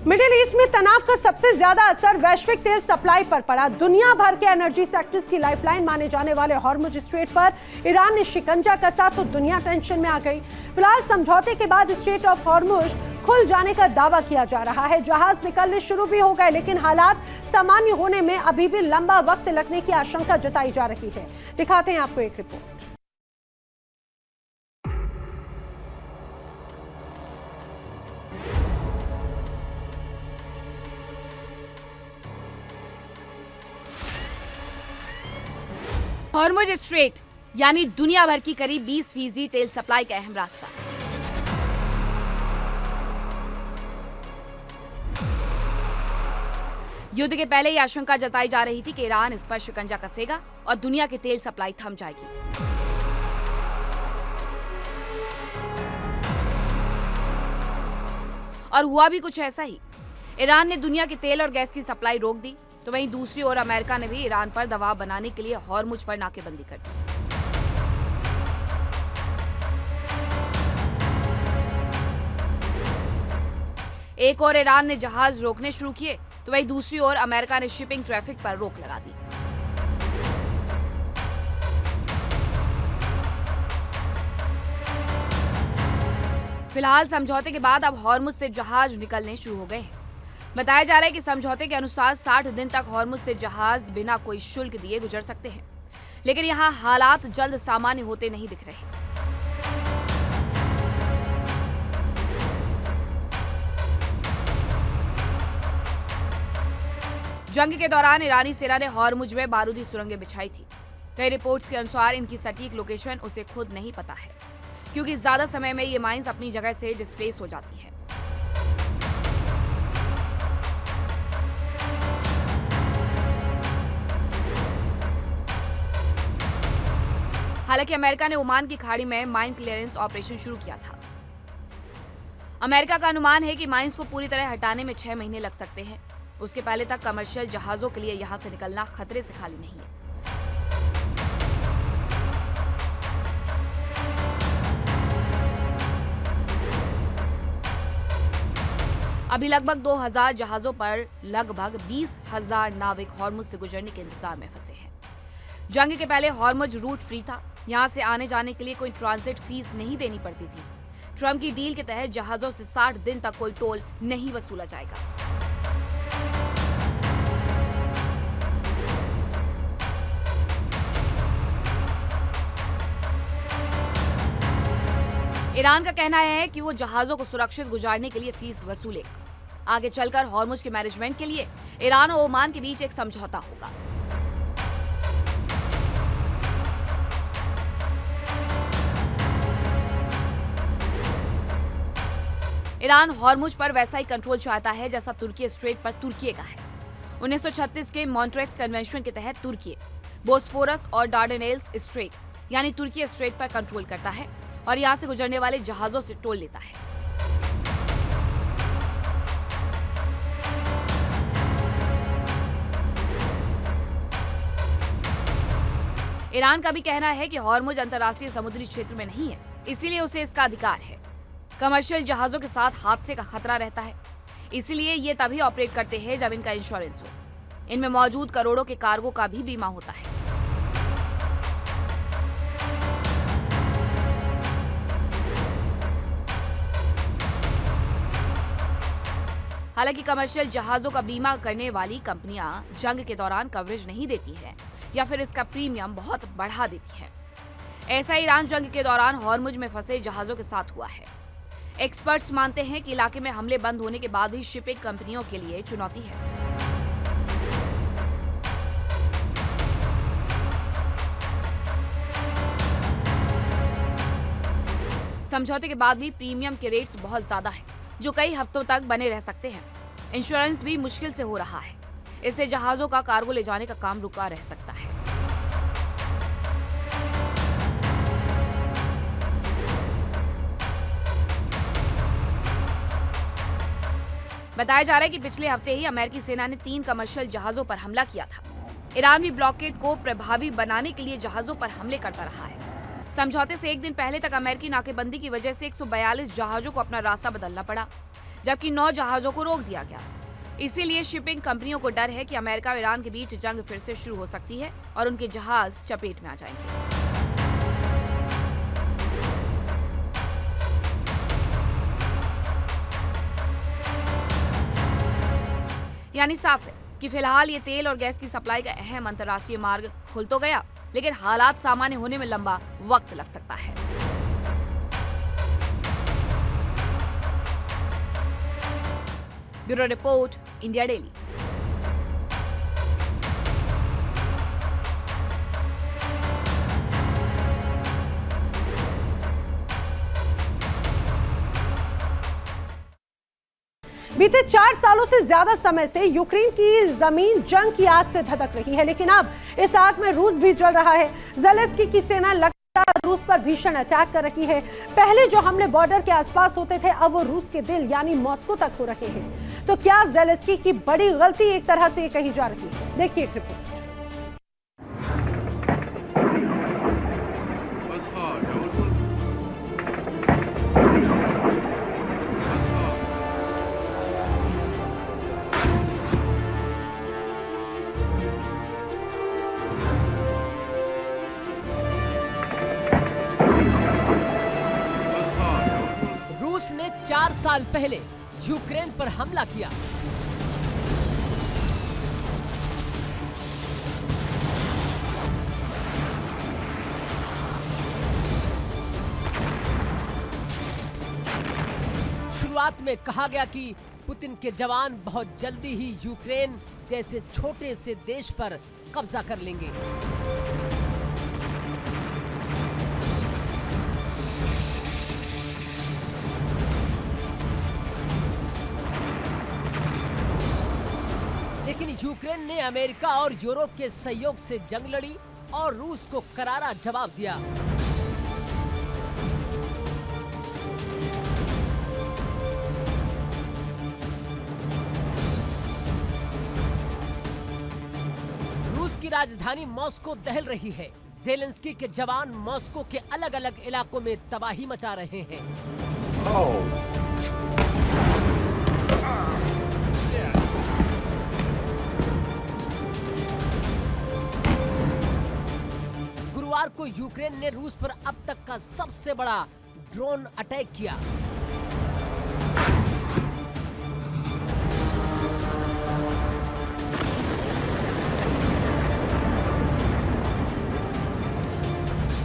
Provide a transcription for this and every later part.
Middle east में तनाव का सबसे ज्यादा असर वैश्विक तेल सप्लाई पर पड़ा। दुनिया भर के एनर्जी सेक्टर्स की लाइफलाइन माने जाने वाले हॉर्मुज स्ट्रेट पर ईरान ने शिकंजा कसा तो दुनिया टेंशन में आ गई। फिलहाल समझौते के बाद स्ट्रेट ऑफ हॉर्मुज खुल जाने का दावा किया जा रहा है। जहाज निकलने शुरू भी हो गए, लेकिन हालात सामान्य होने में अभी भी लंबा वक्त लगने की आशंका जताई जा रही है। दिखाते हैं आपको एक रिपोर्ट। हॉर्मुज स्ट्रेट यानी दुनिया भर की करीब 20% तेल सप्लाई का अहम रास्ता। युद्ध के पहले यह आशंका जताई जा रही थी कि ईरान इस पर शिकंजा कसेगा और दुनिया की तेल सप्लाई थम जाएगी। और हुआ भी कुछ ऐसा ही। ईरान ने दुनिया की तेल और गैस की सप्लाई रोक दी, तो वहीं दूसरी ओर अमेरिका ने भी ईरान पर दबाव बनाने के लिए हॉर्मुज पर नाकेबंदी कर दी। एक ओर ईरान ने जहाज रोकने शुरू किए, तो वहीं दूसरी ओर अमेरिका ने शिपिंग ट्रैफिक पर रोक लगा दी। फिलहाल समझौते के बाद अब हॉर्मुज से जहाज निकलने शुरू हो गए हैं। बताया जा रहा है कि समझौते के अनुसार 60 दिन तक हॉर्मुज से जहाज बिना कोई शुल्क दिए गुजर सकते हैं, लेकिन यहां हालात जल्द सामान्य होते नहीं दिख रहे। जंग के दौरान ईरानी सेना ने हॉर्मुज में बारूदी सुरंगें बिछाई थी। कई रिपोर्ट्स के अनुसार इनकी सटीक लोकेशन उसे खुद नहीं पता है, क्योंकि ज्यादा समय में ये माइंस अपनी जगह से डिस्प्लेस हो जाती है। हालांकि अमेरिका ने ओमान की खाड़ी में माइन क्लियरेंस ऑपरेशन शुरू किया था। अमेरिका का अनुमान है कि माइंस को पूरी तरह हटाने में 6 महीने लग सकते हैं। उसके पहले तक कमर्शियल जहाजों के लिए यहां से निकलना खतरे से खाली नहीं है। अभी लगभग 2000 जहाजों पर लगभग 20,000 नाविक हॉर्मुज से गुजरने के इंतजार में फंसे हैं। जंग के पहले हॉर्मुज रूट फ्री था। यहां से आने जाने के लिए कोई ट्रांजिट फीस नहीं देनी पड़ती थी। ट्रंप की डील के तहत जहाजों से 60 दिन तक कोई टोल नहीं वसूला जाएगा। ईरान का कहना है कि वो जहाजों को सुरक्षित गुजारने के लिए फीस वसूलेगा। आगे चलकर हॉर्मुज के मैनेजमेंट के लिए ईरान और ओमान के बीच एक समझौता होगा। ईरान हॉर्मुज पर वैसा ही कंट्रोल चाहता है जैसा तुर्की स्ट्रेट पर तुर्की का है। 1936 के मॉन्ट्रेक्स कन्वेंशन के तहत तुर्की बोस्फोरस और डार्डेनेल्स स्ट्रेट यानी तुर्की स्ट्रेट पर कंट्रोल करता है और यहां से गुजरने वाले जहाजों से टोल लेता है। ईरान का भी कहना है कि हॉर्मुज अंतर्राष्ट्रीय समुद्री क्षेत्र में नहीं है, इसीलिए उसे इसका अधिकार है। कमर्शियल जहाजों के साथ हादसे का खतरा रहता है, इसीलिए ये तभी ऑपरेट करते हैं जब इनका इंश्योरेंस हो। इनमें मौजूद करोड़ों के कार्गो का भी बीमा होता है। हालांकि कमर्शियल जहाजों का बीमा करने वाली कंपनियां जंग के दौरान कवरेज नहीं देती हैं या फिर इसका प्रीमियम बहुत बढ़ा देती हैं। ऐसा ईरान जंग के दौरान हॉर्मुज में फंसे जहाजों के साथ हुआ है। एक्सपर्ट्स मानते हैं कि इलाके में हमले बंद होने के बाद भी शिपिंग कंपनियों के लिए चुनौती है। समझौते के बाद भी प्रीमियम के रेट्स बहुत ज्यादा हैं, जो कई हफ्तों तक बने रह सकते हैं। इंश्योरेंस भी मुश्किल से हो रहा है, इससे जहाजों का कार्गो ले जाने का काम रुका रह सकता है। बताया जा रहा है कि पिछले हफ्ते ही अमेरिकी सेना ने 3 कमर्शियल जहाजों पर हमला किया था। ईरान भी ब्लॉकेड को प्रभावी बनाने के लिए जहाजों पर हमले करता रहा है। समझौते से एक दिन पहले तक अमेरिकी नाकेबंदी की वजह से 142 जहाजों को अपना रास्ता बदलना पड़ा, जबकि 9 जहाजों को रोक दिया गया। इसीलिए शिपिंग कंपनियों को डर है कि अमेरिका और ईरान के बीच जंग फिर से शुरू हो सकती है और उनके जहाज चपेट में आ जाएंगे। यानी साफ है कि फिलहाल ये तेल और गैस की सप्लाई का अहम अंतर्राष्ट्रीय मार्ग खुल तो गया, लेकिन हालात सामान्य होने में लंबा वक्त लग सकता है। Bureau report, India daily. बीते 4 सालों से ज्यादा समय से यूक्रेन की जमीन जंग की आग से धधक रही है, लेकिन अब इस आग में रूस भी जल रहा है। ज़ेलेंस्की की सेना लगातार रूस पर भीषण अटैक कर रही है। पहले जो हमले बॉर्डर के आसपास होते थे, अब वो रूस के दिल यानी मॉस्को तक हो रहे हैं। तो क्या ज़ेलेंस्की की बड़ी गलती एक तरह से कही जा रही है? देखिए एक रिपोर्ट। रूस ने 4 साल पहले यूक्रेन पर हमला किया। शुरुआत में कहा गया कि पुतिन के जवान बहुत जल्दी ही यूक्रेन जैसे छोटे से देश पर कब्जा कर लेंगे। लेकिन यूक्रेन ने अमेरिका और यूरोप के सहयोग से जंग लड़ी और रूस को करारा जवाब दिया। रूस की राजधानी मॉस्को दहल रही है। ज़ेलेंस्की के जवान मॉस्को के अलग अलग इलाकों में तबाही मचा रहे हैं। गुरुवार को यूक्रेन ने रूस पर अब तक का सबसे बड़ा ड्रोन अटैक किया।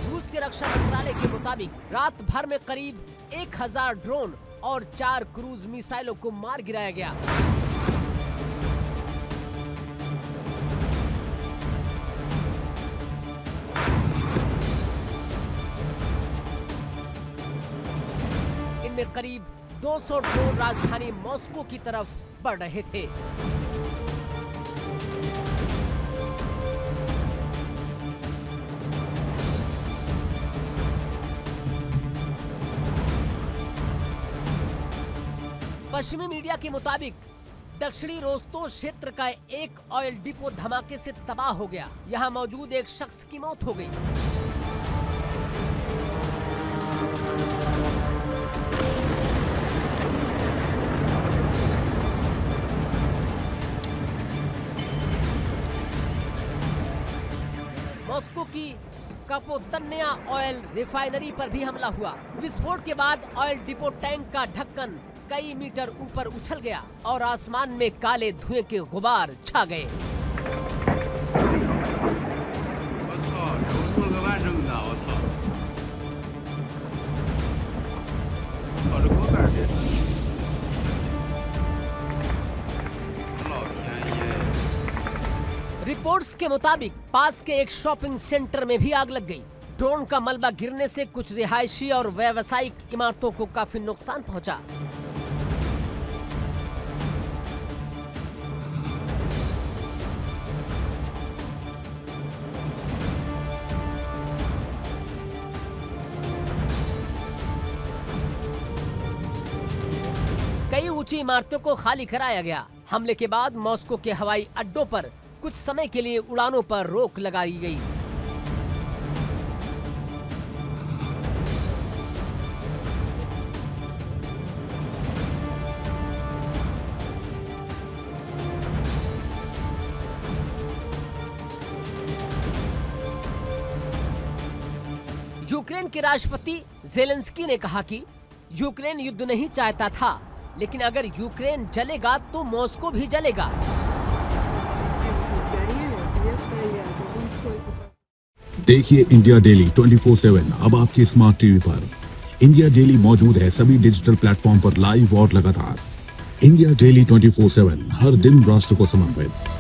रूस के रक्षा मंत्रालय के मुताबिक रात भर में करीब 1000 ड्रोन और 4 क्रूज मिसाइलों को मार गिराया गया। इनमें करीब 200 ड्रोन राजधानी मॉस्को की तरफ बढ़ रहे थे। पश्चिमी मीडिया के मुताबिक दक्षिणी रोस्तोव क्षेत्र का एक ऑयल डिपो धमाके से तबाह हो गया। यहां मौजूद एक शख्स की मौत हो गई। मॉस्को की कापोतन्या ऑयल रिफाइनरी पर भी हमला हुआ। विस्फोट के बाद ऑयल डिपो टैंक का ढक्कन कई मीटर ऊपर उछल गया और आसमान में काले धुएं के गुबार छा गए। रिपोर्ट्स के मुताबिक पास के एक शॉपिंग सेंटर में भी आग लग गई। ड्रोन का मलबा गिरने से कुछ रिहायशी और व्यावसायिक इमारतों को काफी नुकसान पहुंचा। कई ऊंची इमारतों को खाली कराया गया। हमले के बाद मॉस्को के हवाई अड्डों पर कुछ समय के लिए उड़ानों पर रोक लगाई गई। यूक्रेन के राष्ट्रपति जेलेंस्की ने कहा कि यूक्रेन युद्ध नहीं चाहता था, लेकिन अगर यूक्रेन जलेगा तो मॉस्को भी जलेगा। देखिए इंडिया डेली 24/7 अब आपके स्मार्ट टीवी पर। इंडिया डेली मौजूद है सभी डिजिटल प्लेटफॉर्म पर लाइव और लगातार। इंडिया डेली 24/7 हर दिन राष्ट्र को समर्पित।